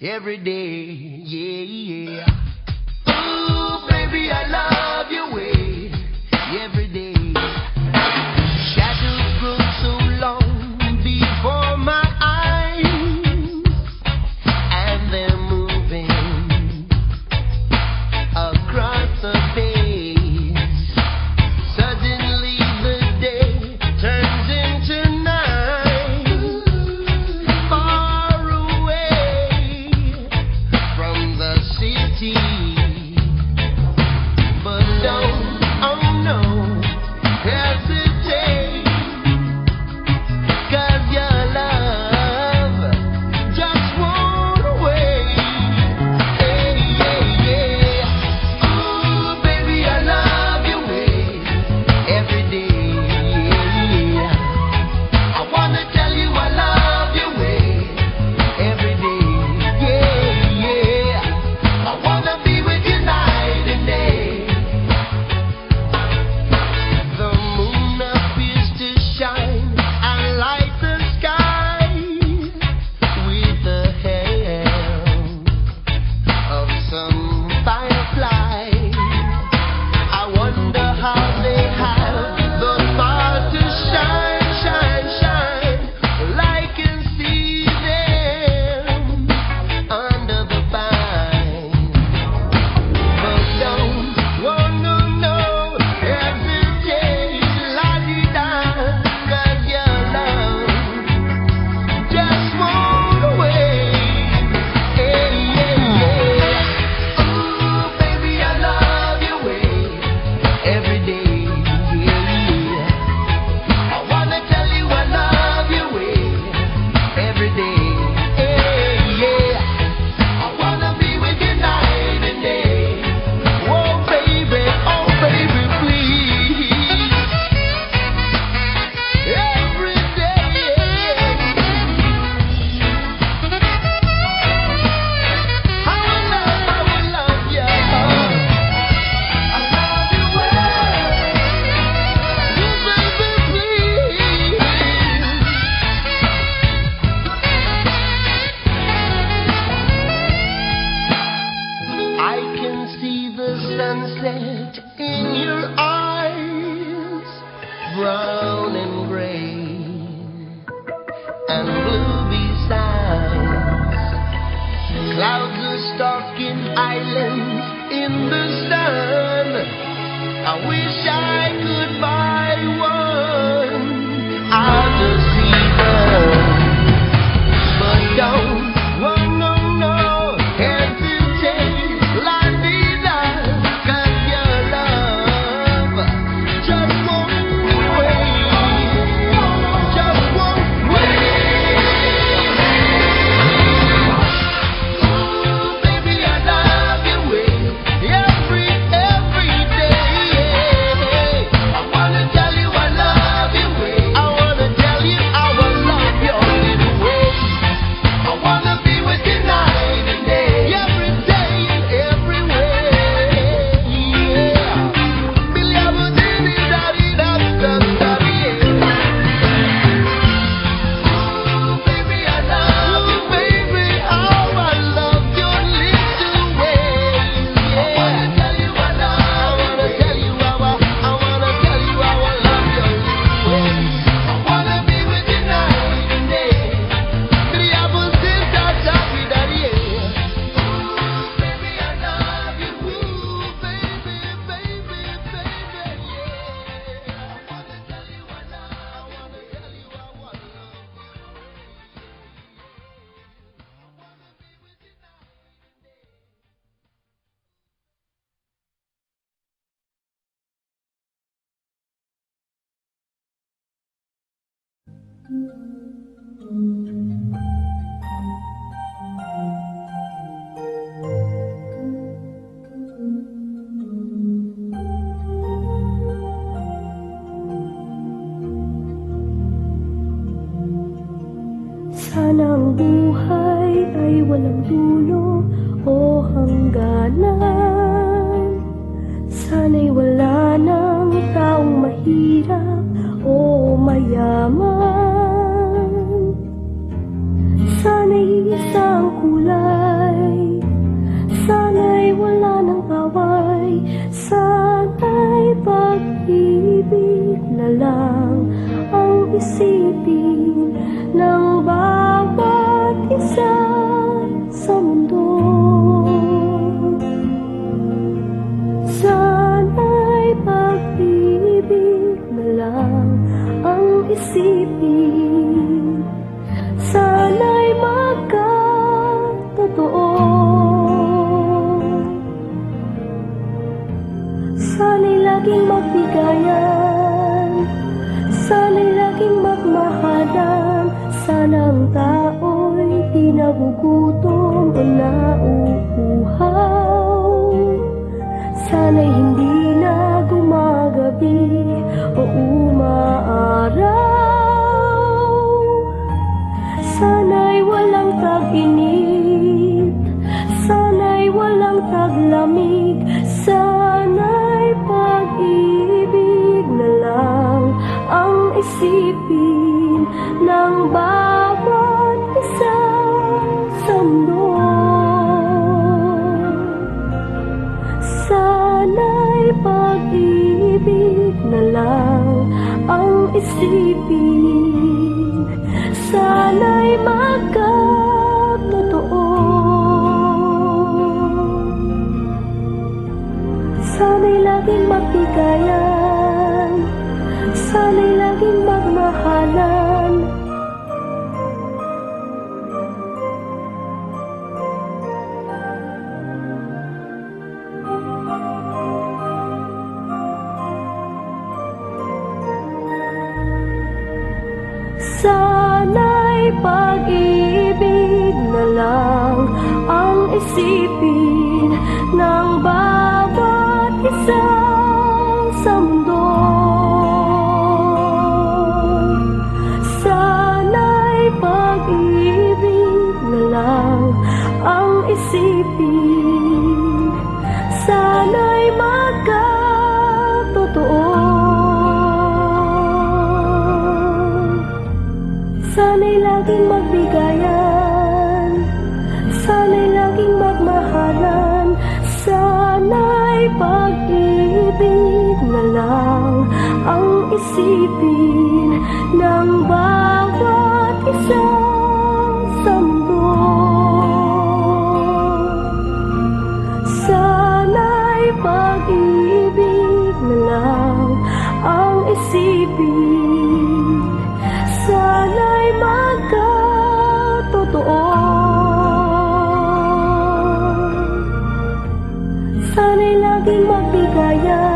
every day, yeah, yeah. Ooh, baby, I love your way every day. Shadows grow so long before my eyes, and they're moving across the face. Suddenly the day turns into night, far away from the city. But don't, oh no, hesitate, 'cause your love just won't wait. Hey, yeah, yeah. Ooh, baby, I love your way every day. Yeah. I wanna tell you I love your way every day. Yeah, yeah. I wanna be with you night and day. The moon appears to shine and light the sky with the help of some firefly. I wonder how they have the power to shine, shine, shine. Well, I can see them under the vine. But don't, oh no, no, hesitate, la-di-da, 'cause your love just won't wait. Hey, yeah, yeah. Ooh, baby, I love your way every day. Yeah, I wanna tell you I love your way every day. Hey, yeah. I wanna be with you night and day. Oh baby, please. Every day. I will love you. I love you well. Baby, please. I can see the sunset in your eyes, brown and gray and blue besides. Clouds are stalking islands in the sun. I wish I could buy one out to see them. But don't, oh no, no, hesitate, la-di-da, 'cause your love just won't wait, just won't wait. Ooh, baby, I love your way every day. I wanna tell you I love your way. I wanna tell you I will love your little way. I wanna be with you night and day, every day and everywhere. Yeah. Billy, I was in it, daddy, yeah. Ooh, baby, I love you, baby. Oh, I love your little ways. Yeah. I wanna tell you I love you. I wanna tell you I will love your little ways. I wanna be with you night and day. Billy, I was in daddy, yeah. Ooh, baby, I love you. Ooh, baby, yeah. I wanna tell you I love Sana ang buhay ay walang dulo o hangganan. Sana'y wala ng taong mahirap o mayaman. Sana'y isang kulay na lang ang isipin ng bawat isa sa mundo. Sana'y pag-ibig na lang ang isipin, sana'y magkatotoo. Sana'y laging magbigayan, sana'y laging magmahalan. Sanang tao'y di nagugutom o nauuhaw. Sana'y hindi na gumagabi o umaaraw. Sana'y walang tag-init, sana'y walang taglamig. Sana'y pag-ibig na lang ang isipin ng bawat isa sa mundo. Sana'y pag-ibig na lang ang isipin, sana'y magkatotoo. Sana'y laging magbigayan, sana'y laging magmahalan. Sana'y pag-ibig na lang ang isipin ng bawat isa sa mundo. Sana'y pag-ibig na lang ang isipin, sana'y magkatotoo. Sana'y laging magbigayan, sana'y laging magmahalan. Sana'y pag-ibig na lang ang isipin ng bawat isa sa mundo. Sana'y pag-ibig na lang ang isipin, sana'y magkatotoo. Sana'y laging magbigayan,